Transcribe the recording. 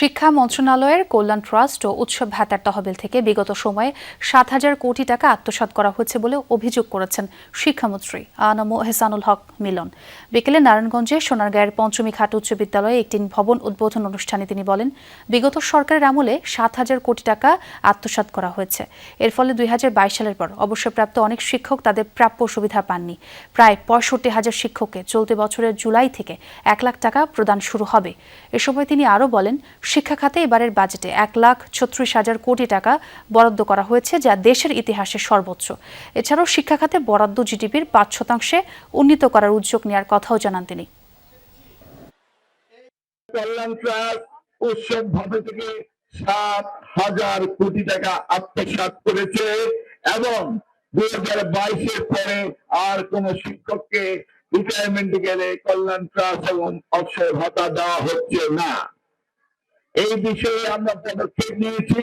শিক্ষা মন্ত্রণালয়ের কল্যাণ ট্রাস্ট ও উৎসব ভাতার তহবিল থেকে বিগত সময়ে ৭,০০০ কোটি টাকা আত্মসাৎ করা হয়েছে বলে অভিযোগ করেছেন শিক্ষামন্ত্রী আনম এহসানুল হক মিলন। বিকেলে নারায়ণগঞ্জে সোনারগাঁয়ের পঞ্চমী ঘাট উচ্চ বিদ্যালয়ে একটি ভবন উদ্বোধন অনুষ্ঠানে তিনি বলেন, বিগত সরকারের আমলে ৭,০০০ কোটি টাকা আত্মসাৎ করা হয়েছে। এর ফলে ২০২২ সালের পর অবসরপ্রাপ্ত অনেক শিক্ষক তাদের প্রাপ্য সুবিধা পাননি। প্রায় ৬৫,০০০ শিক্ষককে চলতি বছরের জুলাই থেকে ১ লাখ টাকা প্রদান শুরু হবে। এ সময় তিনি আরও বলেন, শিক্ষা খাতে এবারের বাজেটে ১,৩৬,০০০ কোটি টাকা বরাদ্দ করা হয়েছে, যা দেশের ইতিহাসে সর্বোচ্চ। এছাড়াও শিক্ষা খাতে বরাদ্দ জিডিপির ৫% উন্নীত করার উদ্যোগ নেওয়ার কথাও জানান তিনি। কল্যাণ ট্রাস্ট উৎসব ভাতা থেকে ৭,০০০ কোটি টাকা আত্মসাৎ করেছে এবং ২০২২-এর পরে আর কোন শিক্ষককে রিটায়ারমেন্টে গেলে কল্যাণ ট্রাস্ট এবং অবসর ভাতা দেওয়া হচ্ছে না। এই বিষয়ে আমরা পদক্ষেপ নিয়েছি।